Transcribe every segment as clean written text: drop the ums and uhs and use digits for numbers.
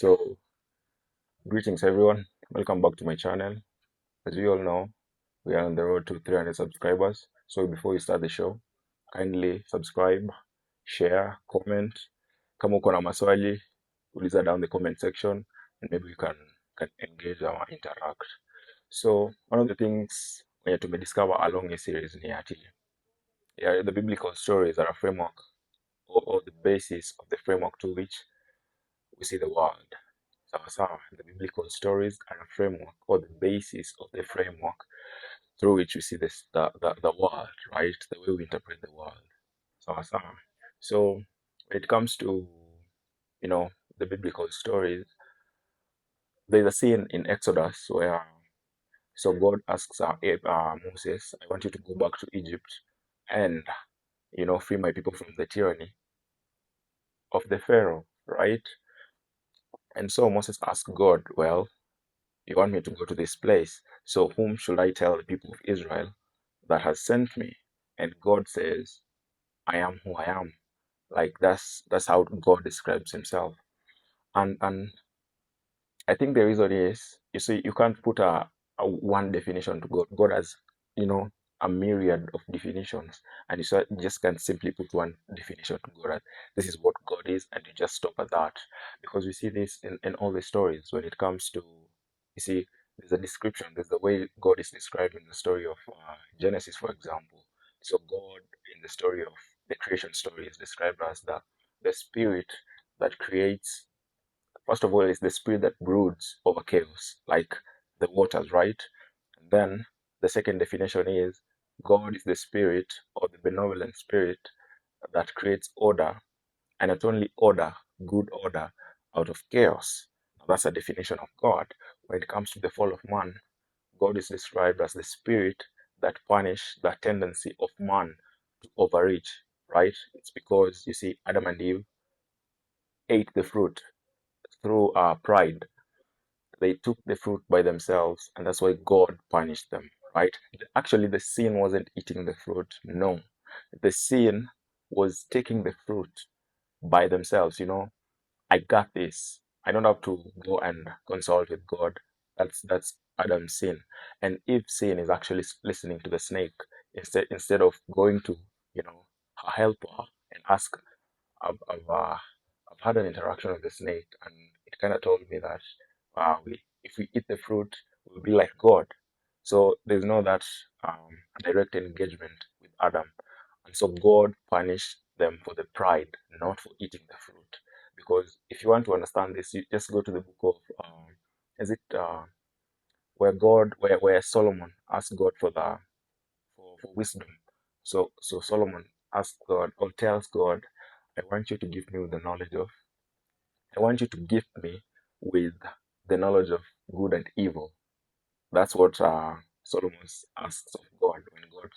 So, greetings everyone. Welcome back to my channel. As we all know, we are on the road to 300 subscribers. So, before we start the show, kindly subscribe, share, comment. Kama uko na maswali, uliza down the comment section and maybe we can engage or interact. So, one of the things we to discover along a series ni ati, the biblical stories are a framework or the basis of the framework to which we see the world. Sawa, the biblical stories are a framework or the basis of the framework through which we see the world, right? The way we interpret the world. Sawa. So when it comes to, the biblical stories, there's a scene in Exodus where God asks Moses, I want you to go back to Egypt and, free my people from the tyranny of the Pharaoh, right? And so Moses asked God, well, you want me to go to this place. So whom should I tell the people of Israel that has sent me? And God says, I am who I am. Like that's how God describes himself. And I think the reason is, you see, you can't put a one definition to God. God has, a myriad of definitions, and you just can't simply put one definition to God. This is what God is, and you just stop at that. Because we see this in all the stories when it comes to, you see, there's a description, there's the way God is described in the story of Genesis, for example. So God, in the story of the creation story, is described as the spirit that creates. First of all, it's the spirit that broods over chaos, like the waters, right? And then the second definition is God is the spirit or the benevolent spirit that creates order, and not only order, good order out of chaos. Now, that's a definition of God. When it comes to the fall of man, God is described as the spirit that punish the tendency of man to overreach, right? It's because you see Adam and Eve ate the fruit through pride. They took the fruit by themselves, and that's why God punished them, right? Actually, the sin wasn't eating the fruit. No, the sin was taking the fruit by themselves. I got this. I don't have to go and consult with God. That's Adam's sin, and Eve's sin is actually listening to the snake instead of going to her helper and ask. I've had an interaction with the snake, and it kind of told me that if we eat the fruit, we'll be like God. So there's no that direct engagement with Adam, and so God punished them for the pride, not for eating the fruit. Because if you want to understand this, you just go to the book of is it where Solomon asked God for wisdom. So Solomon asked God or tells God, I want you to give me the knowledge of I want you to gift me with the knowledge of good and evil. That's what Solomon asks of God when God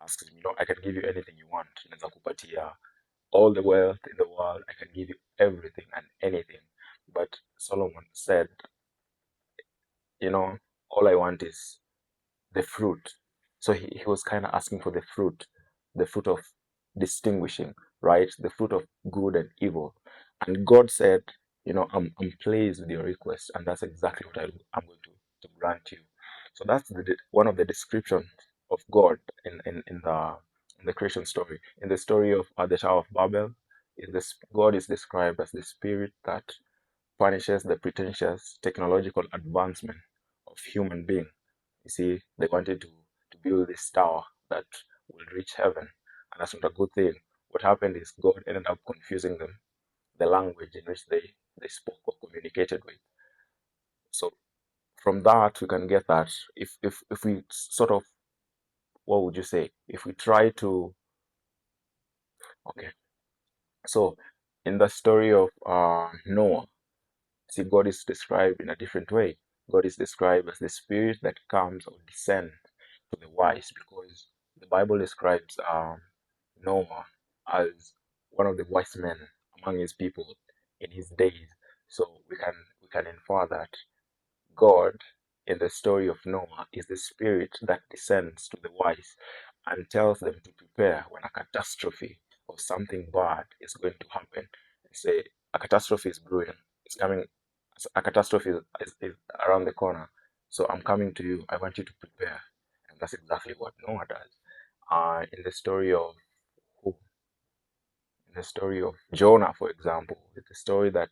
asks him, I can give you anything you want. Naweza kupatia all the wealth in the world. I can give you everything and anything. But Solomon said, all I want is the fruit. So he was kind of asking for the fruit of distinguishing, right? The fruit of good and evil. And God said, I'm pleased with your request, and that's exactly what I'm going to grant you. So that's one of the descriptions of God in the creation story. In the story of the Tower of Babel, God is described as the spirit that punishes the pretentious technological advancement of human being. You see, they wanted to build this tower that will reach heaven, and that's not a good thing. What happened is God ended up confusing them, the language in which they spoke or communicated with. So from that, we can get that if we sort of, what would you say? If we try to, okay, so in the story of Noah, see, God is described in a different way. God is described as the spirit that comes or descends to the wise, because the Bible describes Noah as one of the wise men among his people in his days. So we can infer that God in the story of Noah is the spirit that descends to the wise and tells them to prepare when a catastrophe or something bad is going to happen. Say a catastrophe is brewing, it's coming, a catastrophe is around the corner. So I'm coming to you. I want you to prepare. And that's exactly what Noah does. In the story of who? In the story of Jonah, for example, it's the story that,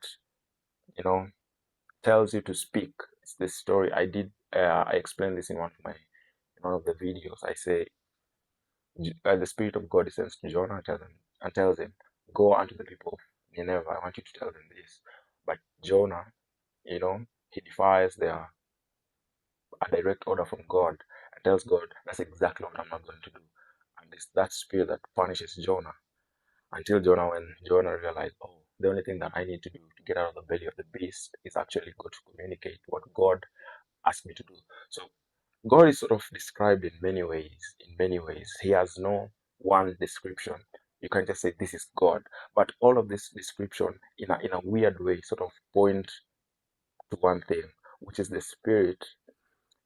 you know, tells you to speak. It's the story I explained this in one of the videos. I say the Spirit of God descends to Jonah and tells him, go unto the people of Nineveh. I want you to tell them this. But Jonah, you know, he defies a direct order from God and tells God, that's exactly what I'm not going to do. And it's that spirit that punishes Jonah until when Jonah realized, oh, the only thing that I need to do to get out of the belly of the beast is actually go to communicate what God asked me to do. So God is sort of described in many ways. In many ways, He has no one description. You can't just say this is God, but all of this description, in a weird way, sort of point to one thing, which is the Spirit.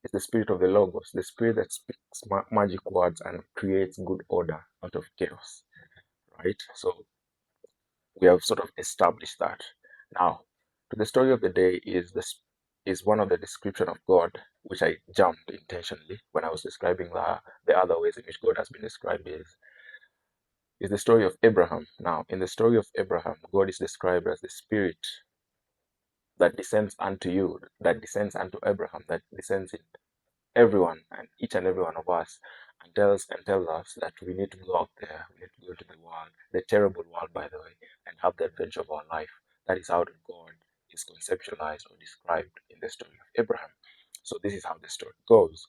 It's the Spirit of the Logos, the Spirit that speaks magic words and creates good order out of chaos. Right. So we have sort of established that. Now, to the story of the day is one of the description of God, which I jumped intentionally when I was describing the other ways in which God has been described is the story of Abraham. Now, in the story of Abraham, God is described as the Spirit that descends unto you, that descends unto Abraham, that descends in everyone and each and every one of us, and tells us that we need to go out there, we need to go to the world, the terrible world, by the way, and have the adventure of our life. That is how God is conceptualized or described in the story of Abraham. So this is how the story goes.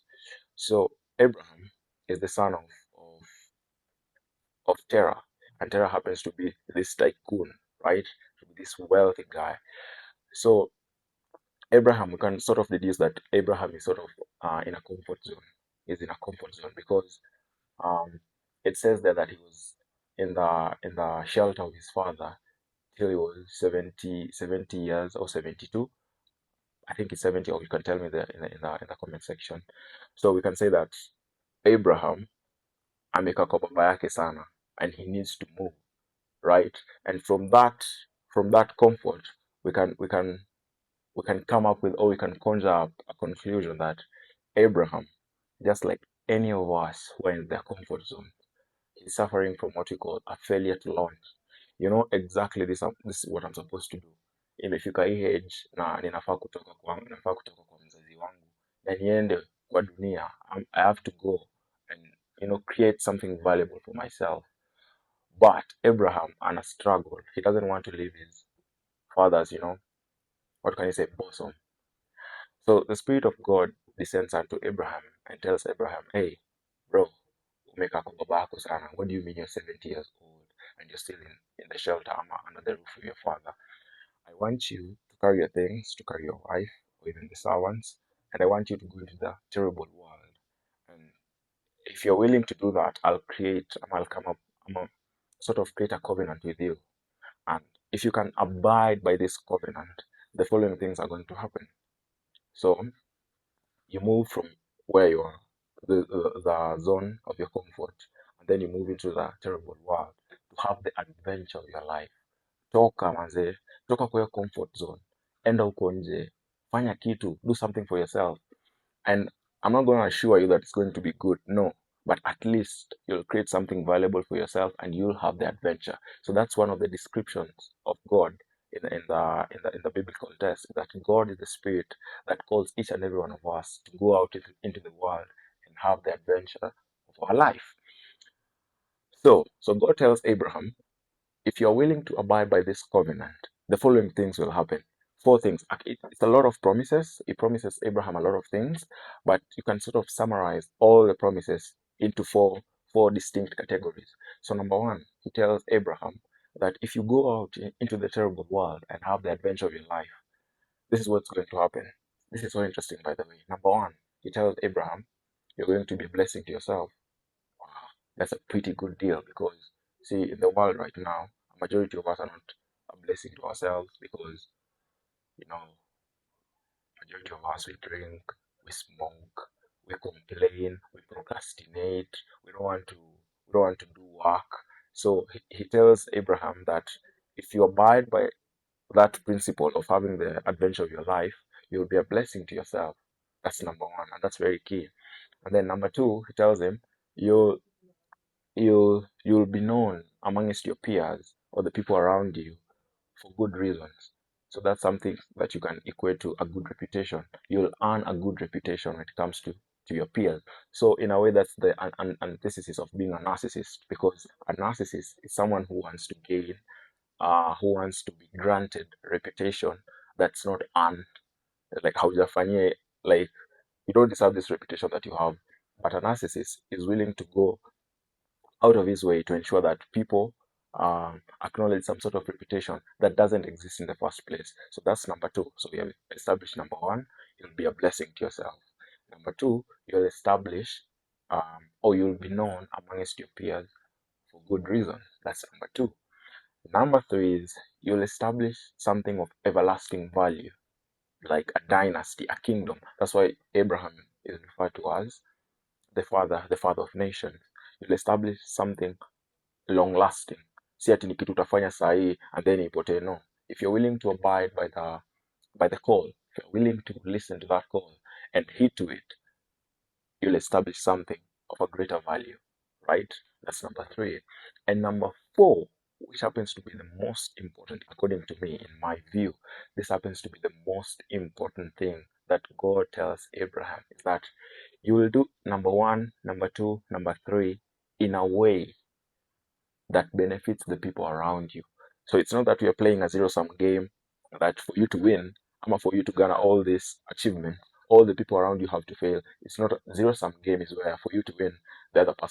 So Abraham is the son of, of Terah, and Terah happens to be this tycoon, right? To be this wealthy guy. So Abraham, we can sort of deduce that Abraham is sort of in a comfort zone. Is in a comfort zone because um, it says there that he was in the shelter of his father till he was 70 years or 72. I think it's 70, or you can tell me in the comment section. So we can say that Abraham ameka baba yake sana, and he needs to move, right? And from that comfort, we can we can we can come up with, or we can conjure up a conclusion that Abraham, just like any of us who are in their comfort zone, he's suffering from what we call a failure to launch. You know exactly this is what I'm supposed to do. Imefika hii age na ninafaa kutoka kwa mzazi wangu na niende kwa dunia. I have to go and create something valuable for myself. But Abraham ana struggle. He doesn't want to leave his father's, what can you say, bosom. So the Spirit of God descends unto Abraham and tells Abraham, hey, bro, umeka kwa baba yako sana. What do you mean you're 70 years old and you're still in the shelter under the roof of your father? I want you to carry your things, to carry your wife, or even the servants, and I want you to go into the terrible world. And if you're willing to do that, I'll come up, sort of create a covenant with you. And if you can abide by this covenant, the following things are going to happen. So you move from where you are, the zone of your comfort, and then you move into the terrible world to have the adventure of your life. Toka manze, toka kwa your comfort zone, enda huko nje, fanya kitu, do something for yourself. And I'm not going to assure you that it's going to be good, no, but at least you'll create something valuable for yourself and you'll have the adventure. So that's one of the descriptions of God in the biblical text, that God is the Spirit that calls each and every one of us to go out into the world and have the adventure of our life. So God tells Abraham, if you're willing to abide by this covenant, the following things will happen. Four things. It's a lot of promises. He promises Abraham a lot of things, but you can sort of summarize all the promises into four distinct categories. So number one, he tells Abraham that if you go out into the terrible world and have the adventure of your life, this is what's going to happen. This is so interesting, by the way. Number one, he tells Abraham, you're going to be a blessing to yourself. Wow, that's a pretty good deal because, see, in the world right now, a majority of us are not a blessing to ourselves because, you know, majority of us, we drink, we smoke, we complain, we procrastinate, we don't want to do work. So he tells Abraham that if you abide by that principle of having the adventure of your life, you'll be a blessing to yourself. That's number one, and that's very key. And then number two, he tells him, you'll you'll be known amongst your peers or the people around you for good reasons. So that's something that you can equate to a good reputation. You'll earn a good reputation when it comes to your peers. So in a way, that's the antithesis of being a narcissist, because a narcissist is someone who wants to gain, who wants to be granted reputation that's not earned. Like haujafanyia, like you don't deserve this reputation that you have. But a narcissist is willing to go out of his way to ensure that people acknowledge some sort of reputation that doesn't exist in the first place. So that's number two. So we have established number one, you'll be a blessing to yourself. Number two, you'll establish or you'll be known amongst your peers for good reason. That's number two. Number three is you'll establish something of everlasting value, like a dynasty, a kingdom. That's why Abraham is referred to as the father of nations. You'll establish something long lasting. Si ati ni kitu utafanya sahi and then ipotee. No. If you're willing to abide by the call, if you're willing to listen to that call and heed to it, you'll establish something of a greater value, right? That's number three. And number four, which happens to be the most important, according to me, in my view, this happens to be the most important thing that God tells Abraham, is that you will do number one, number two, number three in a way that benefits the people around you. So it's not that we are playing a zero-sum game, that for you to win, or for you to garner all this achievement, all the people around you have to fail. It's not a zero-sum game, is where for you to win, the other person